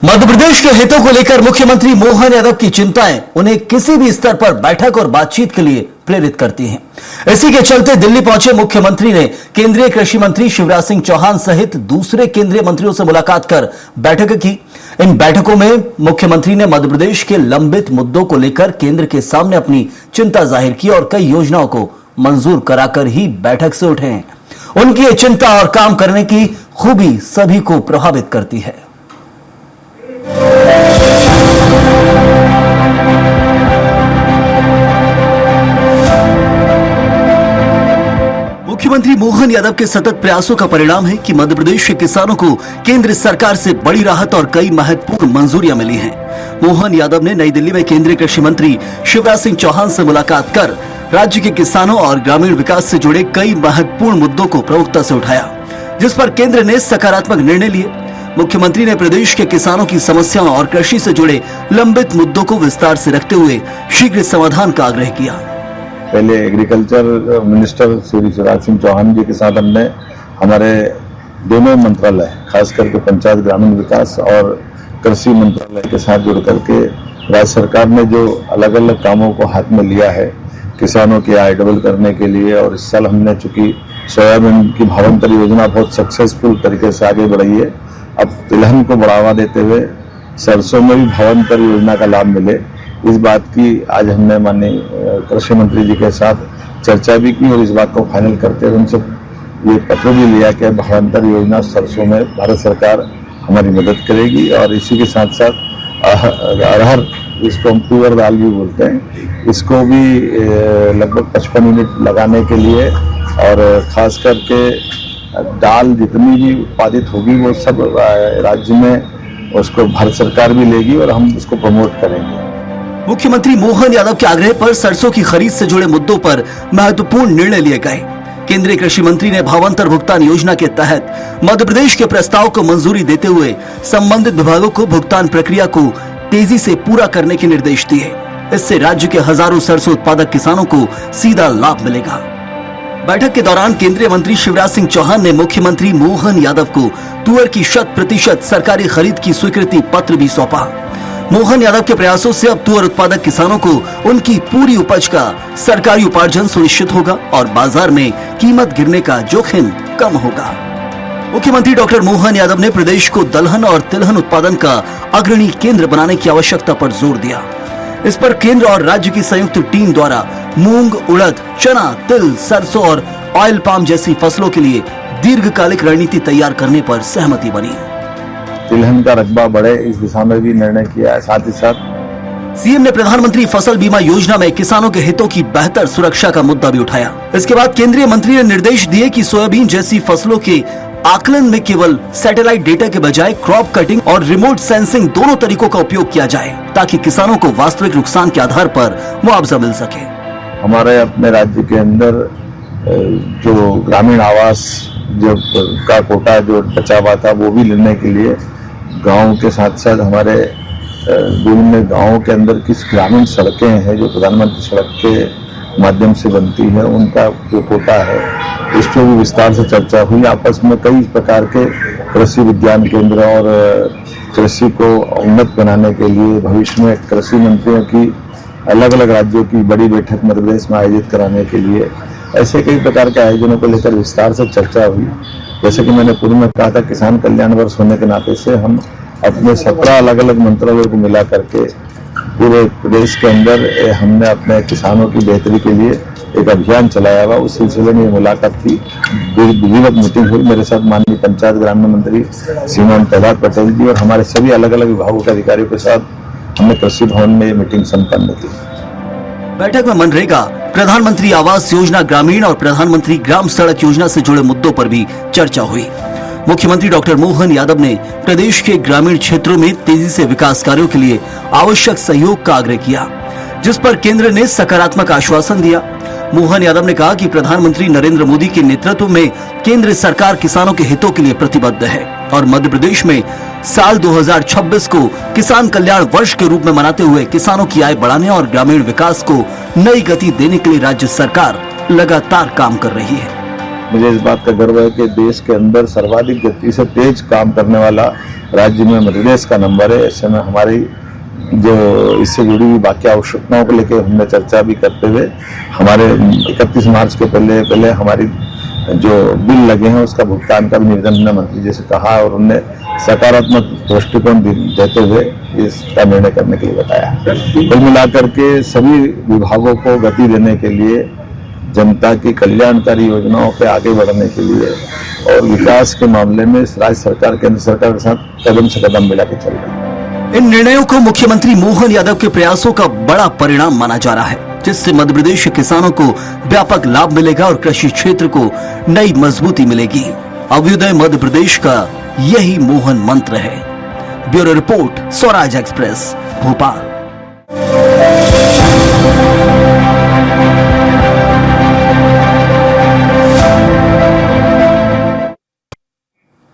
मध्य प्रदेश के हितों को लेकर मुख्यमंत्री मोहन यादव की चिंताएं उन्हें किसी भी स्तर पर बैठक और बातचीत के लिए प्रेरित करती हैं। इसी के चलते दिल्ली पहुंचे मुख्यमंत्री ने केंद्रीय कृषि मंत्री शिवराज सिंह चौहान सहित दूसरे केंद्रीय मंत्रियों से मुलाकात कर बैठक की। इन बैठकों में मुख्यमंत्री ने मध्य प्रदेश के लंबित मुद्दों को लेकर केंद्र के सामने अपनी चिंता जाहिर की और कई योजनाओं को मंजूर कराकर ही बैठक से उठे हैं। उनकी ये चिंता और काम करने की खूबी सभी को प्रभावित करती है। मुख्यमंत्री मोहन यादव के सतत प्रयासों का परिणाम है कि मध्य प्रदेश के किसानों को केंद्र सरकार से बड़ी राहत और कई महत्वपूर्ण मंजूरियां मिली हैं। मोहन यादव ने नई दिल्ली में केंद्रीय कृषि मंत्री शिवराज सिंह चौहान से मुलाकात कर राज्य के किसानों और ग्रामीण विकास से जुड़े कई महत्वपूर्ण मुद्दों को प्रमुखता से उठाया, जिस पर केंद्र ने सकारात्मक निर्णय लिए। मुख्यमंत्री ने प्रदेश के किसानों की समस्याओं और कृषि से जुड़े लंबित मुद्दों को विस्तार से रखते हुए शीघ्र समाधान का आग्रह किया। पहले एग्रीकल्चर मिनिस्टर श्री शिवराज सिंह चौहान जी के साथ हमने हमारे दोनों मंत्रालय, खास करके पंचायत ग्रामीण विकास और कृषि मंत्रालय के साथ जुड़ करके राज्य सरकार ने जो अलग अलग कामों को हाथ में लिया है किसानों की आय डबल करने के लिए, और इस साल हमने चूंकि सोयाबीन की भावांतर योजना बहुत सक्सेसफुल तरीके से आगे बढ़ी है, अब तिलहन को बढ़ावा देते हुए सरसों में भी भावांतर योजना का लाभ मिले, इस बात की आज हमने माननीय कृषि मंत्री जी के साथ चर्चा भी की और इस बात को फाइनल करते हुए उनसे ये पत्र भी लिया कि भावांतर योजना सरसों में भारत सरकार हमारी मदद करेगी। और इसी के साथ साथ अरहर, इसको हम तुअर दाल भी बोलते हैं, इसको भी लगभग 55 यूनिट लगाने के लिए, और खास करके दाल जितनी भी उत्पादित होगी वो सब राज्य में उसको भारत सरकार भी लेगी और हम उसको प्रमोट करेंगे। मुख्यमंत्री मोहन यादव के आग्रह पर सरसों की खरीद से जुड़े मुद्दों पर महत्वपूर्ण निर्णय लिए गए। केंद्रीय कृषि मंत्री ने भावांतर भुगतान योजना के तहत मध्य प्रदेश के प्रस्ताव को मंजूरी देते हुए संबंधित विभागों को भुगतान प्रक्रिया को तेजी से पूरा करने के निर्देश दिए। इससे राज्य के हजारों सरसों उत्पादक किसानों को सीधा लाभ मिलेगा। बैठक के दौरान केंद्रीय मंत्री शिवराज सिंह चौहान ने मुख्यमंत्री मोहन यादव को तुअर की 100% सरकारी खरीद की स्वीकृति पत्र भी सौंपा। मोहन यादव के प्रयासों से अब तुअर उत्पादक किसानों को उनकी पूरी उपज का सरकारी उपार्जन सुनिश्चित होगा और बाजार में कीमत गिरने का जोखिम कम होगा। मुख्यमंत्री डॉक्टर मोहन यादव ने प्रदेश को दलहन और तिलहन उत्पादन का अग्रणी केंद्र बनाने की आवश्यकता पर जोर दिया। इस पर केंद्र और राज्य की संयुक्त टीम द्वारा मूंग, उड़द, चना, तिल, सरसों और ऑयल पाम जैसी फसलों के लिए दीर्घकालिक रणनीति तैयार करने पर सहमति बनी। तिलहन का रकबा बढ़े, इस दिशा में भी निर्णय किया है। साथ ही साथ सीएम ने प्रधानमंत्री फसल बीमा योजना में किसानों के हितों की बेहतर सुरक्षा का मुद्दा भी उठाया। इसके बाद केंद्रीय मंत्री ने निर्देश दिए कि सोयाबीन जैसी फसलों के आकलन में केवल सैटेलाइट डेटा के बजाय क्रॉप कटिंग और रिमोट सेंसिंग दोनों तरीकों का उपयोग किया जाए, ताकि किसानों को वास्तविक नुकसान के आधार पर मुआवजा मिल सके। हमारे अपने राज्य के अंदर जो ग्रामीण आवास जो का कोटा जो बचा हुआ था वो भी लेने के लिए गाँव के साथ साथ हमारे विभिन्न गाँवों के अंदर किस ग्रामीण सड़कें हैं जो प्रधानमंत्री सड़क के माध्यम से बनती है, उनका जो कोटा है इस पर भी विस्तार से चर्चा हुई। आपस में कई प्रकार के कृषि विज्ञान केंद्र और कृषि को उन्नत बनाने के लिए भविष्य में कृषि मंत्रियों की अलग अलग राज्यों की बड़ी बैठक मध्य प्रदेश में आयोजित कराने के लिए ऐसे कई प्रकार के आयोजनों को लेकर विस्तार से चर्चा हुई। जैसे कि मैंने पूर्व में कहा था, किसान कल्याण वर्ष होने के नाते से हम अपने 17 अलग अलग मंत्रालयों को मिला करके पूरे प्रदेश के अंदर हमने अपने किसानों की बेहतरी के लिए एक अभियान चलाया हुआ। उस सिलसिले में मुलाकात थी, विधिवत मीटिंग हुई। मेरे साथ माननीय पंचायत ग्रामीण मंत्री श्रीमान प्रहलाद पटेल जी और हमारे सभी अलग अलग विभागों के अधिकारियों के साथ हमने कृषि भवन में मीटिंग संपन्न की। बैठक में मनरेगा, प्रधानमंत्री आवास योजना ग्रामीण और प्रधानमंत्री ग्राम सड़क योजना से जुड़े मुद्दों पर भी चर्चा हुई। मुख्यमंत्री डॉक्टर मोहन यादव ने प्रदेश के ग्रामीण क्षेत्रों में तेजी से विकास कार्यों के लिए आवश्यक सहयोग का आग्रह किया, जिस पर केंद्र ने सकारात्मक आश्वासन दिया। मोहन यादव ने कहा कि प्रधानमंत्री नरेंद्र मोदी के नेतृत्व में केंद्र सरकार किसानों के हितों के लिए प्रतिबद्ध है और मध्य प्रदेश में साल 2026 को किसान कल्याण वर्ष के रूप में मनाते हुए किसानों की आय बढ़ाने और ग्रामीण विकास को नई गति देने के लिए राज्य सरकार लगातार काम कर रही है। मुझे इस बात का गर्व है कि देश के अंदर सर्वाधिक गति से तेज काम करने वाला राज्य में मध्य प्रदेश का नंबर है। ऐसे में हमारी जो इससे जुड़ी हुई बाकी आवश्यकताओं को लेकर हमने चर्चा भी करते हुए हमारे 31 मार्च के पहले हमारी जो बिल लगे हैं उसका भुगतान का भी निवेदन हमने मंत्री जी से कहा और उन्हें सकारात्मक दृष्टिकोण देते हुए इसका निर्णय करने के लिए बताया। कुल मिलाकर के सभी विभागों को गति देने के लिए, जनता की कल्याणकारी योजनाओं पे आगे बढ़ने के लिए और विकास के मामले में राज्य सरकार केंद्र सरकार के साथ कदम से कदम मिला के चल रही है। इन निर्णयों को मुख्यमंत्री मोहन यादव के प्रयासों का बड़ा परिणाम माना जा रहा है, जिससे मध्य प्रदेश के किसानों को व्यापक लाभ मिलेगा और कृषि क्षेत्र को नई मजबूती मिलेगी। अभ्युदय मध्य प्रदेश का यही मोहन मंत्र है। Bureau report, Swaraj express, Bhopal.